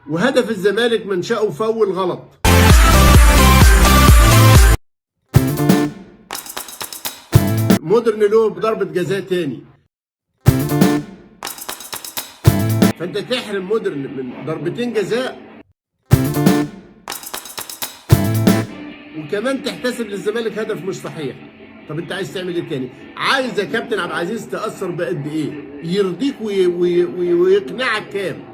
وهدف الزمالك منشأه فاول غلط. مودرن له بضربة جزاء تاني، فانت تحرم مودرن من ضربتين جزاء وكمان تحتسب للزمالك هدف مش صحيح. طب انت عايز تعمل ايه تاني؟ عايز يا كابتن عبد العزيز تأثر بقد ايه؟ يرضيك ويقنعك كام؟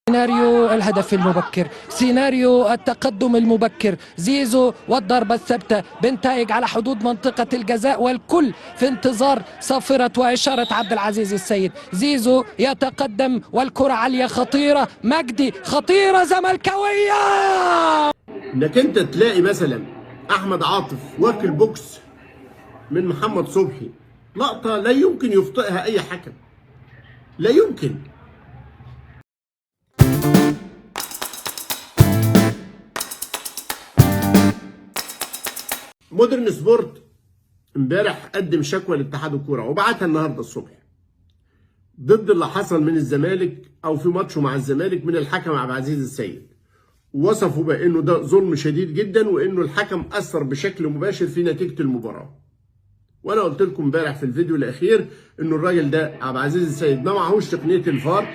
سيناريو الهدف المبكر، سيناريو التقدم المبكر، زيزو والضربة الثابتة بنتائج على حدود منطقة الجزاء، والكل في انتظار صافرة وإشارة عبد العزيز السيد. زيزو يتقدم والكرة عالية خطيرة، مجدي خطيرة زملكاوية. انك انت تلاقي مثلا احمد عاطف واكل بوكس من محمد صبحي، لقطة لا يمكن يخطئها اي حكم، لا يمكن. مودرن سبورت امبارح قدم شكوى لاتحاد الكوره وبعتها النهارده الصبح ضد اللي حصل من الزمالك او في ماتشه مع الزمالك من الحكم عبد العزيز السيد، ووصفوا بانه ده ظلم شديد جدا وانه الحكم اثر بشكل مباشر في نتيجه المباراه. وانا قلت لكم امبارح في الفيديو الاخير انه الراجل ده عبد العزيز السيد ما معهوش تقنيه الفار،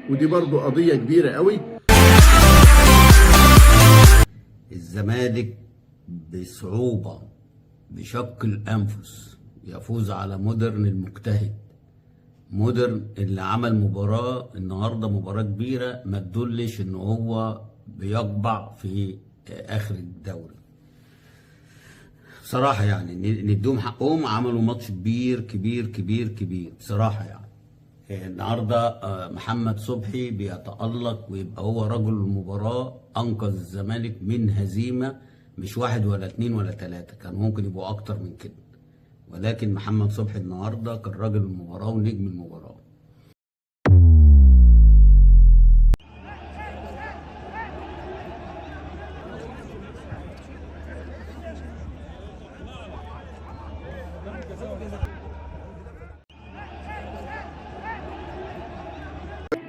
ودي برضو قضيه كبيره قوي. الزمالك بصعوبة بشق الأنفس يفوز على مودرن المجتهد. مودرن اللي عمل مباراة النهاردة، مباراة كبيرة ما تدلش ان هو بيقبع في آخر الدوري. بصراحة يعني ندوم حقهم، عملوا ماتش كبير كبير كبير كبير بصراحة. يعني النهارده محمد صبحي بيتألق ويبقى هو رجل المباراة، أنقذ الزمالك من هزيمة مش 1 ولا 2 ولا 3، كان ممكن يبقوا أكتر من كده، ولكن محمد صبحي النهارده كان راجل المباراة ونجم المباراة.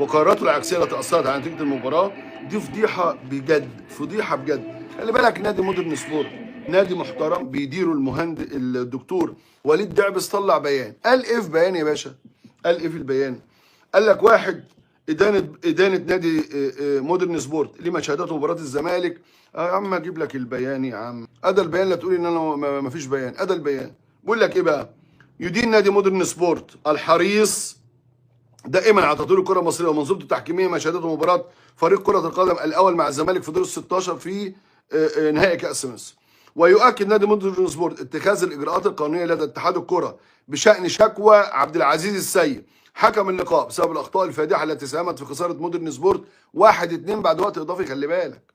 وقراراته العكسيه اللي تاثرت على نتيجه المباراه دي فضيحه بجد، فضيحه بجد. خلي بالك نادي مودرن سبورت نادي محترم بيديره الدكتور وليد دعبس، طلع بيان. قال ايه في بيان يا باشا؟ قال ايه في البيان؟ قال لك واحد، ادانه نادي مودرن سبورت لما شهدته مباراه الزمالك. يا عم اجيب لك البيان يا عم، ادى البيان، لا تقولي ان انا ما فيش بيان، ادى البيان. بيقول لك ايه بقى؟ يدين نادي مودرن سبورت الحريص دائما على تطوير الكره المصريه ومنظومته التحكيميه ما شهدته مباراه فريق كره القدم الاول مع الزمالك في دور ال 16 في نهائي كاس مصر. ويؤكد نادي مودرن سبورت اتخاذ الاجراءات القانونيه لدى اتحاد الكره بشان شكوى عبد العزيز السيد حكم اللقاء بسبب الاخطاء الفادحه التي ساهمت في خساره مودرن سبورت 1-2 بعد وقت اضافي. خلي بالك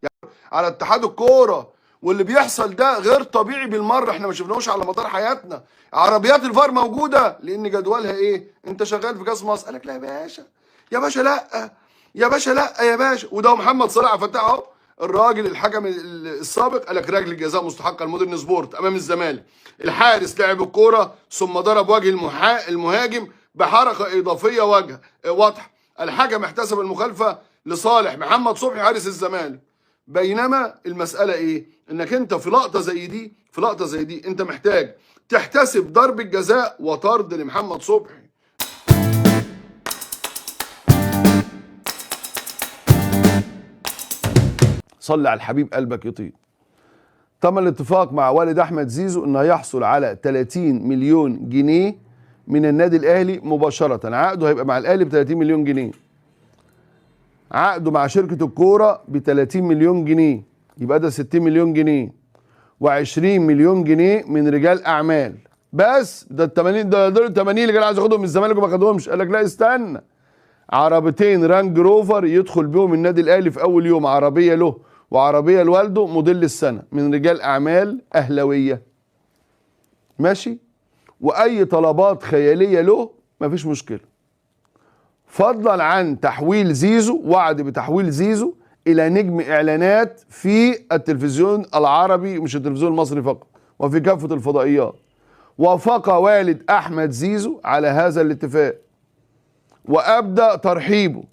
يعني على اتحاد الكوره، واللي بيحصل ده غير طبيعي بالمره، احنا ما شفناهوش على مدار حياتنا. عربيات الفار موجوده لان جدولها ايه؟ انت شغال في كاس مصر، قال لك لا يا باشا، يا باشا لا، يا باشا لا، يا باشا. وده محمد صلاح فتح اهو، الراجل الحكم السابق قال لك ركله جزاء مستحقه لمودرن سبورت امام الزمالك. الحارس لعب الكوره ثم ضرب وجه المهاجم بحركه اضافيه واضحه. الحكم احتسب المخالفه لصالح محمد صبحي حارس الزمالك. بينما المساله ايه؟ انك انت في لقطه زي دي انت محتاج تحتسب ضربه جزاء وطرد لمحمد صبحي. صلي على الحبيب قلبك يطيب. تم الاتفاق مع والد احمد زيزو انه هيحصل على 30 مليون جنيه من النادي الاهلي مباشره. عقده هيبقى مع الاهلي ب 30 مليون جنيه، عقده مع شركه الكوره ب 30 مليون جنيه، يبقى ده 60 مليون جنيه، و20 مليون جنيه من رجال اعمال. بس ده ال 80، دول ال 80 اللي كان عايز ياخدهم من الزمالك وما خدهمش. قال لك لا استنى، عربيتين رانج روفر يدخل بيهم النادي الاهلي في اول يوم، عربيه له وعربيه لوالده موديل السنه من رجال اعمال اهلاويه. ماشي؟ واي طلبات خياليه له مفيش مشكله. فضلا عن تحويل زيزو، وعد بتحويل زيزو الى نجم اعلانات في التلفزيون العربي، مش التلفزيون المصري فقط، وفي كافه الفضائيات. وافق والد احمد زيزو على هذا الاتفاق، وأبدى ترحيبه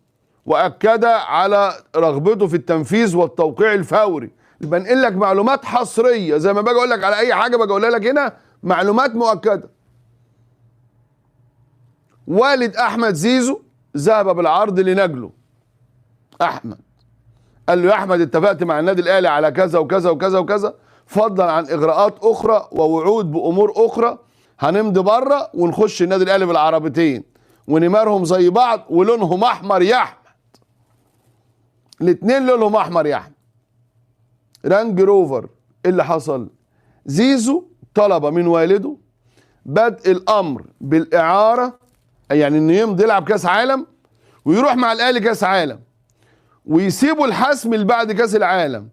وأكد على رغبته في التنفيذ والتوقيع الفوري. بنقل لك معلومات حصرية، زي ما باجي أقول لك على أي حاجة باجي أقولها لك هنا معلومات مؤكدة. والد أحمد زيزو ذهب بالعرض لنجله أحمد، قال له يا أحمد اتفقت مع النادي الأهلي على كذا وكذا وكذا وكذا، فضلا عن إغراءات أخرى ووعود بأمور أخرى، هنمضي بره ونخش النادي الأهلي بالعربيتين ونمارهم زي بعض ولونهم أحمر يا أحمد. الاتنين لونهم أحمر يا أحمد. رانج روفر. إيه اللي حصل؟ زيزو طلب من والده بدء الأمر بالإعارة، يعني إنه يمضي يلعب كأس عالم ويروح مع الأهلي كأس عالم، ويسيبوا الحسم اللي بعد كأس العالم،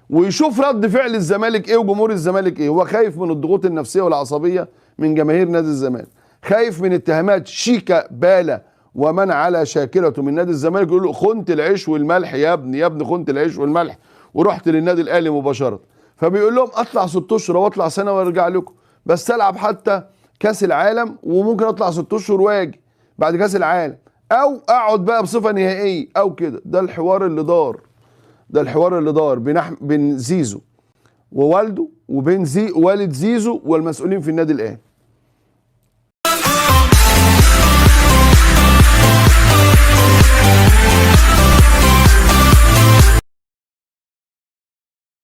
ويشوف رد فعل الزمالك ايه وجمهور الزمالك ايه. هو خايف من الضغوط النفسيه والعصبيه من جماهير نادي الزمالك، خايف من اتهامات شيكا بالا ومن على شاكلته من نادي الزمالك، يقول له خنت العيش والملح يا ابني، يا ابني خنت العيش والملح ورحت للنادي الاهلي مباشره. فبيقول لهم اطلع 6 اشهر واطلع سنه وارجع لكم، بس العب حتى كاس العالم، وممكن اطلع 6 اشهر واجي بعد كاس العالم، او اقعد بقى بصفه نهائيه او كده. ده الحوار اللي دار بين زيزو ووالده، وبين والد زيزو والمسؤولين في النادي الاهلي.